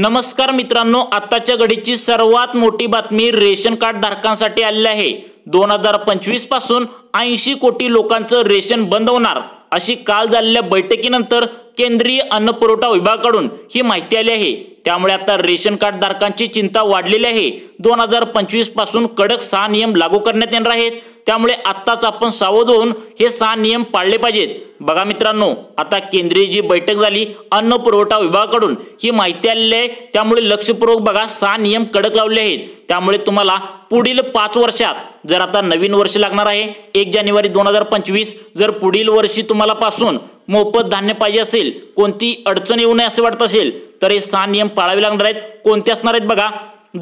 नमस्कार मित्रांनो, आताच्या घडीची सर्वात मोठी बातमी रेशन कार्ड धारकांसाठी आली आहे। 2025 पासून 80 कोटी लोकांचं रेशन बंद होणार अशी काल झालेल्या बैठकीनंतर केंद्रीय अन्न पुरवठा विभागाकडून ही माहिती आली आहे। त्यामुळे आता रेशन कार्ड धारकांची चिंता वाढलेली आहे। 2025 पासून कडक 6 नियम लागू करण्यात येणार आहेत। त्यामुळे आत्ताच आपण सावध होऊन हे 6 नियम पाळले पाहिजेत। बघा मित्रांनो, आता केंद्रीय जी बैठक झाली अन्न पुरवठा विभागाकडून ही माहिती आलेली आहे। त्यामुळे लक्षपूर्वक बघा 6 नियम कडक लावले आहेत। त्यामुळे तुम्हाला पुढील 5 वर्षात जर आता नवीन वर्ष लागणार आहे 1 जानेवारी 2025, जर पुढील वर्षी तुम्हाला पासून मोफत धान्य पाहिजे असेल, कोणती अडचण येऊ नये असे वाटत असेल तर हे 6 नियम पाळावे लागणार आहेत। कोणते असणार आहेत बघा,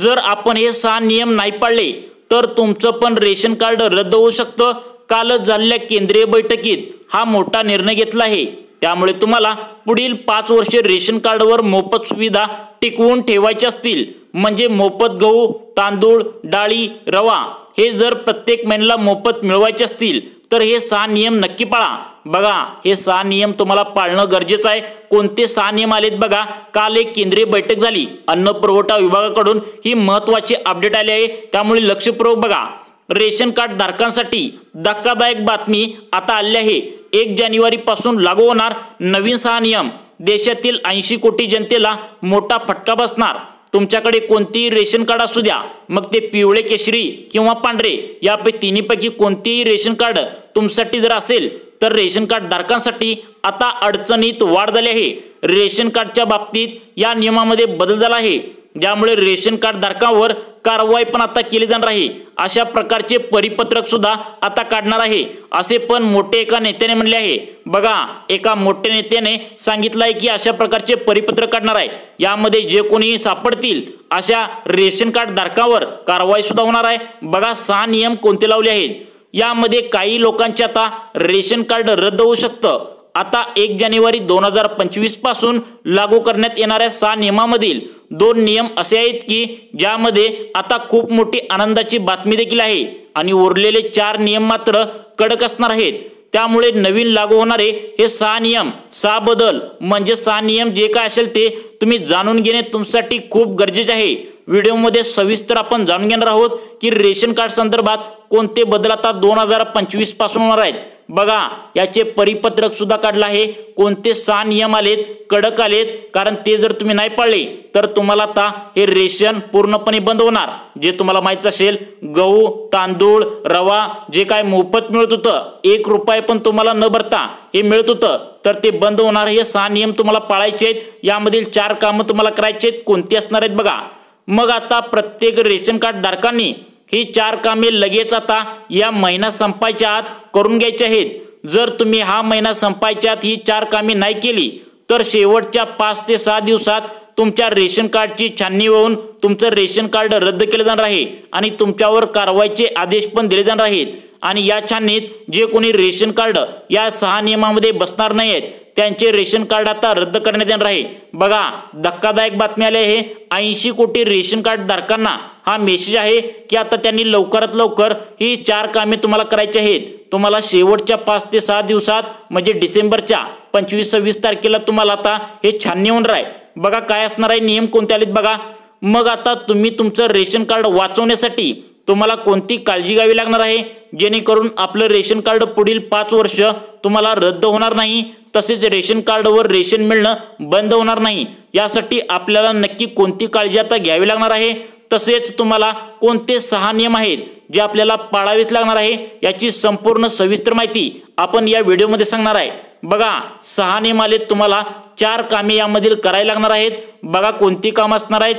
जर आपण हे 6 नियम नाही पाळले तर तुमचं पण रेशन कार्ड रद्द होऊ शकतं। कालच झालेल्या केंद्रीय बैठकीत हा मोठा निर्णय घेतला आहे। त्यामुळे तुम्हाला पुढील 5 वर्षे रेशन कार्डवर मोफत सुविधा टिकवून ठेवायच्या असतील, म्हणजे मोफत गहू, तांदूळ, डाळी, रवा हे जर प्रत्येक महिन्याला मोफत मिळवायचे असतील तर हे 6 नियम नक्की पाळा। बघा, हे 6 नियम तुम्हाला पाळणं गरजेचं आहे। कोणते 6 नियम आलेत बघा, काल एक केंद्रीय बैठक झाली अन्न पुरवठा विभागाकडून ही महत्त्वाची अपडेट आली आहे। त्यामुळे लक्षपूर्वक बघा, रेशन कार्ड धारकांसाठी धक्कादायक बातमी आता आली आहे। 1 जानेवारी पासून लागू होणार नवीन 6 नियम। देशातील 80 कोटी जनतेला मोठा फटका बसणार। तुमच्याकडे कोणतेही रेशन कार्ड असू द्या, मग ते पिवळे, केशरी किंवा पांढरे, यापैकी तिन्हीपैकी कोणतेही रेशन कार्ड तुमच्यासाठी जर असेल तर रेशन कार्ड धारकांसाठी आता अडचणीत वाढ झाली आहे। रेशन कार्डच्या बाबतीत या नियमामध्ये बदल झाला आहे, ज्यामुळे रेशन कार्ड धारकांवर कारवाई पण आता केली जाणार आहे। अशा प्रकारचे परिपत्रक सुद्धा आता काढणार आहे असे पण मोठे एका नेत्याने म्हणले आहे। बघा, एका मोठ्या नेत्याने सांगितलं आहे की अशा प्रकारचे परिपत्रक काढणार आहे। यामध्ये जे कोणी सापडतील अशा रेशन कार्ड धारकांवर कारवाई सुद्धा होणार आहे। बघा 6 नियम कोणते लावले आहेत। यामध्ये काही लोकांचे आता रेशन कार्ड रद्द होऊ शकतं। आता 1 जानेवारी 2025 पासून लागू करण्यात येणाऱ्या 6 नियमामधील 2 नियम असे आहेत की ज्यामध्ये आता खूप मोठी आनंदाची बातमी देखील आहे आणि उरलेले 4 नियम मात्र कडक असणार आहेत। त्यामुळे नवीन लागू होणारे हे 6 नियम, 6 बदल म्हणजे 6 नियम जे काय असेल ते तुम्ही जाणून घेणे तुमच्यासाठी खूप गरजेचे आहे। व्हिडिओमध्ये सविस्तर आपण जाणून घेणार आहोत की रेशन कार्ड संदर्भात कोणते बदल आता 2025 पासून होणार आहेत। बघा, याचे परिपत्रक सुद्धा काढलं आहे। कोणते 6 नियम आलेत, कडक आलेत, कारण ते जर तुम्ही नाही पाळले तर तुम्हाला आता हे रेशन पूर्णपणे बंद होणार। जे तुम्हाला माहित असेल, गहू, तांदूळ, रवा जे काय मोफत मिळत होतं, 1 रुपया पण तुम्हाला न भरता हे मिळत होतं, तर ते बंद होणार। हे 6 नियम तुम्हाला पाळायचे आहेत। यामधील 4 कामं तुम्हाला करायची आहेत। कोणती असणार आहेत बघा, मग आता प्रत्येक रेशन कार्ड धारकांनी ही 4 कामे लगेच आता या महिना संपायच्या आत करून घ्यायची आहेत। जर तुम्ही हा महिना संपायच्या आत ही 4 कामे नाही केली तर शेवटच्या 5 ते 6 दिवसात तुमच्या रेशन कार्डची छाननी होऊन तुमचं रेशन कार्ड रद्द केले जाणार आहे आणि तुमच्यावर कारवाईचे आदेश पण दिले जाणार आहेत। आणि या छाननीत जे कोणी रेशन कार्ड या 6 नियमामध्ये बसणार नाही आहेत त्यांचे रेशन कार्ड आता रद्द करण्यात येणार आहे। बघा, धक्कादायक बातमी आली आहे। 80 कोटी रेशन कार्ड धारकांना हा मेसेज आहे की आता त्यांनी लवकरात लवकर ही 4 कामे तुम्हाला करायची आहेत। तुम्हाला शेवटच्या 5 ते 6 दिवसात म्हणजे डिसेंबरच्या 25-26 तारखेला तुम्हाला आता हे छाननी होणार आहे। बघा काय असणार आहे, नियम कोणते आलेत बघा। मग आता तुम्ही तुमचं रेशन कार्ड वाचवण्यासाठी तुम्हाला कोणती काळजी घ्यावी लागणार आहे जेणेकरून आपलं रेशन कार्ड पुढील 5 वर्ष तुम्हाला रद्द होणार नाही, तसेच रेशन कार्डवर रेशन मिळणं बंद होणार नाही। यासाठी आपल्याला नक्की कोणती काळजी आता घ्यावी लागणार आहे, तसेच तुम्हाला कोणते 6 नियम आहेत जे आपल्याला पाळावेच लागणार आहे, याची संपूर्ण सविस्तर माहिती आपण या व्हिडिओमध्ये सांगणार आहे। बघा, 6 नियम आलेत, तुम्हाला 4 कामे यामधील करायला लागणार आहेत। बघा कोणती कामं असणार आहेत।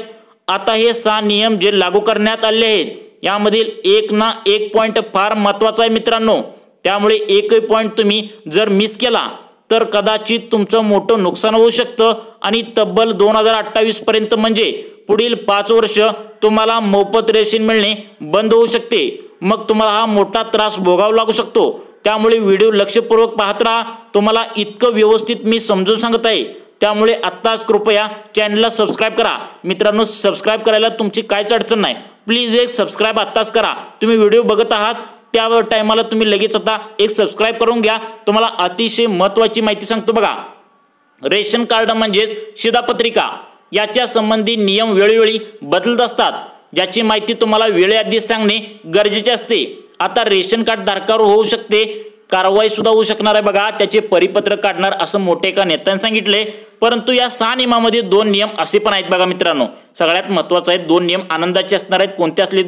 आता हे 6 नियम जे लागू करण्यात आले आहेत यामधील एक ना एक पॉइंट फार महत्त्वाचा आहे मित्रांनो। त्यामुळे एकही पॉइंट तुम्ही जर मिस केला तर कदाचित तुमचं मोठं नुकसान होऊ शकतं आणि तब्बल 2028 पर्यंत म्हणजे पुढील 5 वर्ष तुम्हाला मोफत रेशन मिळणे बंद होऊ शकते। मग तुम्हाला हा मोठा त्रास भोगावा लागू शकतो। त्यामुळे व्हिडिओ लक्षपूर्वक पाहत राहा। तुम्हाला इतकं व्यवस्थित मी समजून सांगत आहे, त्यामुळे आत्ताच कृपया चॅनलला सबस्क्राईब करा। मित्रांनो, सबस्क्राईब करायला तुमची काहीच अडचण नाही, प्लीज एक सबस्क्राईब आत्ताच करा। तुम्ही व्हिडिओ बघत आहात त्या टायमाला तुम्ही लगेच आता एक सबस्क्राईब करून घ्या। तुम्हाला अतिशय महत्त्वाची माहिती सांगतो बघा, रेशन कार्ड म्हणजेच शिधापत्रिका। याच्या संबंधी नियम वेळोवेळी बदलत असतात, ज्याची माहिती तुम्हाला वेळेआधी सांगणे गरजेचे असते। आता रेशन कार्ड धारकावर होऊ शकते कारवाई सुद्धा होऊ शकणार आहे बघा, त्याचे परिपत्रक काढणार असं मोठे एका नेत्याने सांगितले। परंतु या 6 नियमामध्ये 2 नियम असे पण आहेत बघा मित्रांनो, सगळ्यात महत्त्वाचे आहेत 2 नियम आनंदाचे असणार आहेत। कोणते असलेत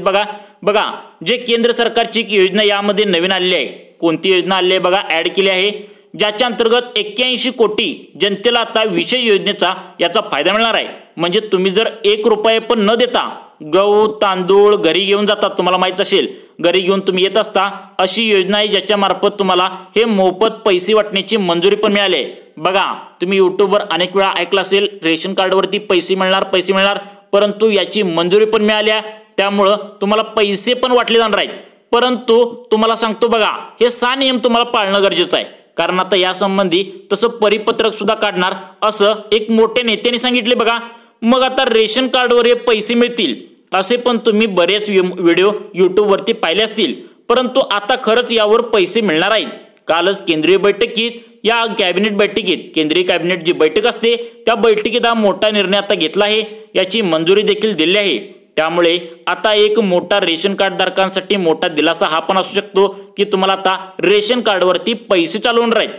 बघा जे केंद्र सरकारची एक योजना यामध्ये नवीन आलेली आहे। कोणती योजना आली आहे बघा, ऍड केली आहे, ज्याच्या अंतर्गत 81 कोटी जनतेला आता विशेष योजनेचा याचा फायदा मिळणार आहे। म्हणजे तुम्ही जर 1 रुपये पण न देता गहू तांदूळ घरी घेऊन जातात, तुम्हाला माहित असेल घरी घेऊन तुम्ही येत असता, अशी योजना आहे ज्याच्या मार्फत तुम्हाला हे मोफत पैसे वाटण्याची मंजुरी पण मिळाली आहे। बघा तुम्ही यूट्यूबवर अनेक वेळा ऐकलं असेल रेशन कार्डवरती पैसे मिळणार, परंतु याची मंजुरी पण मिळाली आहे, त्यामुळे तुम्हाला पैसे पण वाटले जाणार आहेत। परंतु तुम्हाला सांगतो बघा हे 6 नियम तुम्हाला पाळणं गरजेचं आहे, कारण आता या संबंधी तसं परिपत्रक सुद्धा काढणार असं एक मोठे नेत्याने सांगितले बघा। मग आता रेशन कार्डवर हे पैसे मिळतील असे पण तुम्ही बरेच व्हिडिओ यूट्यूबवरती पाहिले असतील, परंतु आता खरंच यावर पैसे मिळणार आहेत। कालच केंद्रीय बैठकीत या कॅबिनेट बैठकीत केंद्रीय कॅबिनेट जी बैठक असते त्या बैठकीत हा मोठा निर्णय आता घेतला आहे, याची मंजुरी देखील दिली आहे। त्यामुळे आता एक मोठा रेशन कार्ड धारकांसाठी मोठा दिलासा हा पण असू शकतो की तुम्हाला आता रेशन कार्डवरती पैसे चालू होणार आहेत।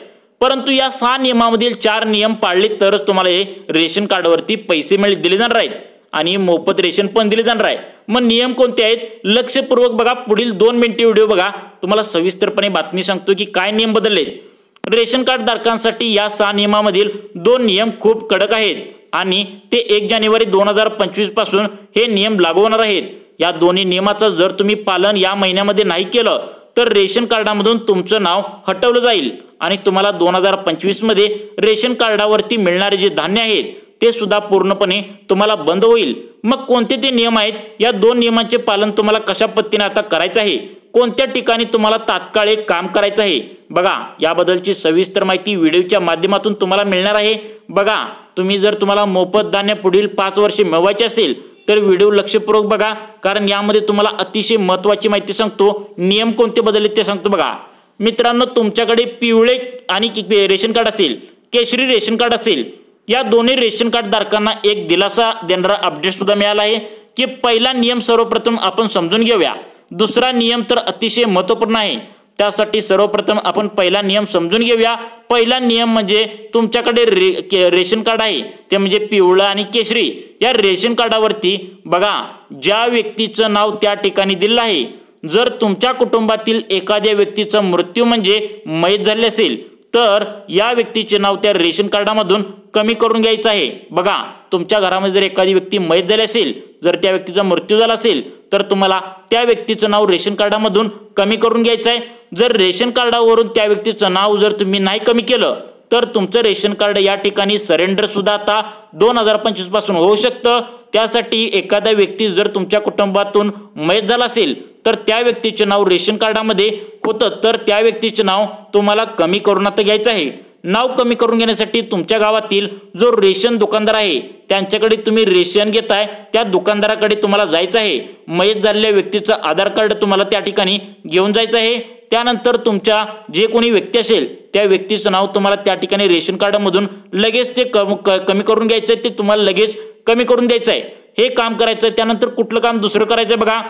परंतु या 6 नियमामधील 4 नियम पाळले तरच तुम्हाला हे रेशन कार्डवरती पैसे दिले जाणार आहेत आणि मोफत रेशन पण दिले जाणार आहे। मग नियम कोणते आहेत लक्षपूर्वक बघा, पुढील 2 मिनिटे व्हिडिओ बघा, तुम्हाला सविस्तरपणे बातमी सांगतो की काय नियम बदलले। रेशन कार्ड धारकांसाठी या 6 नियमामधील 2 नियम खूप कडक आहेत आणि ते 1 जानेवारी 2025 पासून हे नियम लागू होणार आहेत। या दोन्ही नियमाचं जर तुम्ही पालन या महिन्यामध्ये नाही केलं तर रेशन कार्डामधून तुमचं नाव हटवलं जाईल आणि तुम्हाला 2025 मध्ये रेशन कार्डावरती मिळणारे जे धान्य आहेत ते सुद्धा पूर्णपणे तुम्हाला बंद होईल। मग कोणते ते नियम आहेत, या 2 नियमांचे पालन तुम्हाला कशा पद्धतीने आता करायचं आहे, कोणत्या ठिकाणी तुम्हाला तात्काळ एक काम करायचं आहे बघा, याबद्दलची सविस्तर माहिती व्हिडिओच्या माध्यमातून तुम्हाला मिळणार आहे। बघा तुम्ही जर तुम्हाला मोफत धान्य पुढील 5 वर्षे मिळवायचे असेल तर व्हिडिओ लक्षपूर्वक बघा, कारण यामध्ये तुम्हाला अतिशय महत्त्वाची माहिती सांगतो। नियम कोणते बदलले ते सांगतो बघा मित्रांनो। तुमच्याकडे पिवळे आणि रेशन कार्ड असेल, केशरी रेशन कार्ड असेल, या दोन्ही रेशन कार्ड धारकांना एक दिलासा देणारा अपडेट सुद्धा मिळाला आहे की पहिला नियम सर्वप्रथम आपण समजून घेऊया। दुसरा नियम तर अतिशय महत्त्वपूर्ण आहे, त्यासाठी सर्वप्रथम आपण पहिला नियम समजून घेऊया। पहिला नियम म्हणजे तुमच्याकडे रेशन कार्ड आहे ते म्हणजे पिवळं आणि केशरी, या रेशन कार्डावरती बघा ज्या व्यक्तीचं नाव त्या ठिकाणी दिलं आहे, जर तुमच्या कुटुंबातील एखाद्या व्यक्तीचा मृत्यू म्हणजे मयत झाले असेल तर या व्यक्तीचे नाव त्या रेशन कार्डामधून कमी करून घ्यायचं आहे। बघा तुमच्या घरामध्ये जर एखादी व्यक्ती मयत झाली असेल, जर त्या व्यक्तीचा मृत्यू झाला असेल तर तुम्हाला त्या व्यक्तीचं नाव रेशन कार्डामधून कमी करून घ्यायचं आहे। जर रेशन कार्डावरून त्या व्यक्तीचं नाव जर तुम्ही नाही कमी केलं तर तुमचं रेशन कार्ड या ठिकाणी सरेंडर सुद्धा आता 2025 पासून होऊ शकतं। त्यासाठी एखादा व्यक्ती जर तुमच्या कुटुंबातून मयत झाला असेल तर त्या व्यक्तीचे नाव रेशन कार्डामध्ये होतं, तर त्या व्यक्तीचे नाव तुम्हाला कमी करून आता घ्यायचं आहे। नाव कमी करून घेण्यासाठी तुमच्या गावातील जो रेशन दुकानदार आहे त्यांच्याकडे तुम्ही रेशन घेताय त्या दुकानदाराकडे तुम्हाला जायचं आहे। मयत झालेल्या व्यक्तीचं आधार कार्ड तुम्हाला त्या ठिकाणी घेऊन जायचं आहे। त्यानंतर तुमच्या जे कोणी व्यक्ती असेल त्या व्यक्तीचं नाव तुम्हाला त्या ठिकाणी रेशन कार्डमधून लगेच ते कमी करून घ्यायचं आहे, ते तुम्हाला लगेच कमी करून द्यायचं आहे। हे काम करायचं आहे। त्यानंतर कुठलं काम दुसरं करायचं बघा।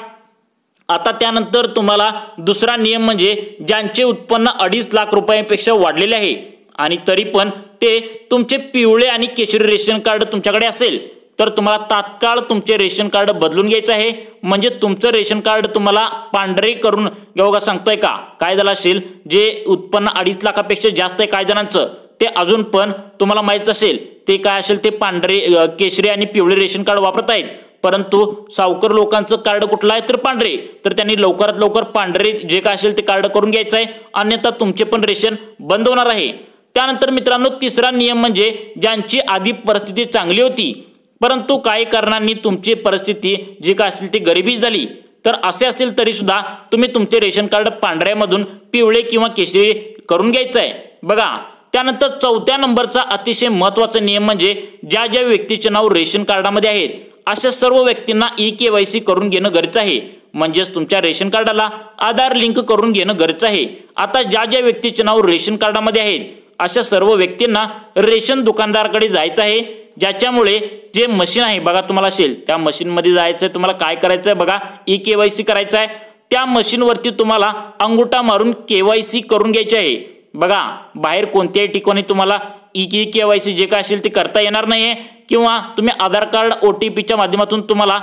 आता त्यानंतर तुम्हाला दुसरा नियम म्हणजे ज्यांचे उत्पन्न 2.5 लाख रुपयांपेक्षा वाढलेले आहे आणि तरी पण ते तुमचे पिवळे आणि केशरी रेशन कार्ड तुमच्याकडे असेल तर तुम्हाला तात्काळ तुमचे रेशन कार्ड बदलून घ्यायचं आहे। म्हणजे तुमचं रेशन कार्ड तुम्हाला पांढरे करून घेऊ सांगतोय का, काय झालं असेल जे उत्पन्न 2.5 लाखापेक्षा जास्त आहे काय जणांचं ते अजून पण तुम्हाला माहित असेल ते काय असेल ते पांढरे केशरी आणि पिवळे रेशन कार्ड वापरत आहेत, परंतु सावकार लोकांचं कार्ड कुठलं आहे तर पांढरे, तर त्यांनी लवकरात लवकर पांढरे जे काय असेल ते कार्ड करून घ्यायचं आहे, अन्यथा तुमचे पण रेशन बंद होणार आहे। त्यानंतर मित्रांनो तिसरा नियम म्हणजे ज्यांची आधी परिस्थिती चांगली होती परंतु काही कारणांनी तुमची परिस्थिती जी काय असेल ती गरिबी झाली, तर असे असेल तरी सुद्धा तुम्ही तुमचे रेशन कार्ड पांढऱ्यामधून पिवळे किंवा केशरी करून घ्यायचं आहे। बघा त्यानंतर 4थ्या नंबरचा अतिशय महत्त्वाचा नियम म्हणजे ज्या ज्या व्यक्तीचे नाव रेशन कार्डामध्ये आहेत अशा सर्व व्यक्तींना EKYC करून घेणं गरजेचं आहे। म्हणजेच तुमच्या रेशन कार्डाला आधार लिंक करून घेणं गरजेचं आहे। आता ज्या ज्या व्यक्तीचे नाव रेशन कार्डामध्ये आहेत अशा सर्व व्यक्तींना रेशन दुकानदाराकडे जायचं आहे। ज्याच्यामुळे जे मशीन आहे बघा तुम्हाला असेल त्या मशीनमध्ये जायचं आहे, तुम्हाला काय करायचं आहे बघा ई-केवायसी करायचं आहे। त्या मशीनवरती तुम्हाला अंगुठा मारून केवायसी करून घ्यायची आहे। बघा बाहेर कोणत्याही ठिकाणी तुम्हाला ई-केवायसी जे काय असेल ते करता येणार नाहीये किंवा तुम्ही आधार कार्ड OTPच्या माध्यमातून तुम्हाला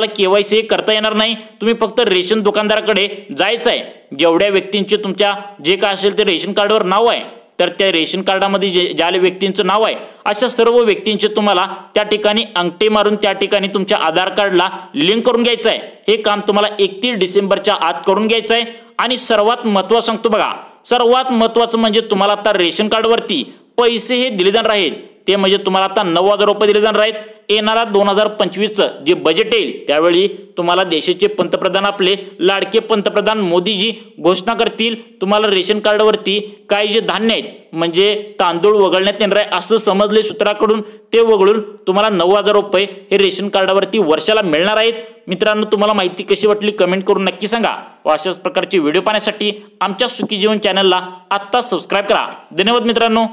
केवायसी करता येणार नाही। तुम्ही फक्त रेशन दुकानदाराकडे जायचं आहे। जेवढ्या व्यक्तींचे तुमच्या जे काय असेल ते रेशन कार्डवर नाव आहे तर त्या रेशन कार्डामध्ये ज्या व्यक्तींचं नाव आहे अशा सर्व व्यक्तींचे तुम्हाला त्या ठिकाणी अंगठे मारून त्या ठिकाणी तुमच्या आधार कार्डला लिंक करून घ्यायचं आहे। हे काम तुम्हाला 31 डिसेंबरच्या आत करून घ्यायचं आहे। आणि सर्वात महत्त्वाचं सांगतो बघा, सर्वात महत्त्वाचं म्हणजे तुम्हाला आता रेशन कार्डवरती पैसे हे दिले जाणार आहेत, ते म्हणजे तुम्हाला आता 9,000 रुपये दिले जाणार आहेत। येणारा 2025चं जे बजेट येईल त्यावेळी तुम्हाला देशाचे पंतप्रधान आपले लाडके पंतप्रधान मोदीजी घोषणा करतील। तुम्हाला रेशन कार्डवरती काय जे धान्य आहेत म्हणजे तांदूळ वगळण्यात येणार आहे असं समजले सूत्राकडून, ते वगळून तुम्हाला 9,000 रुपये हे रेशन कार्डावरती वर्षाला मिळणार आहेत। मित्रांनो तुम्हाला माहिती कशी वाटली कमेंट करून नक्की सांगा व अशाच प्रकारचे व्हिडिओ पाहण्यासाठी आमच्या सुखी जीवन चॅनलला आत्ताच सबस्क्राईब करा। धन्यवाद मित्रांनो।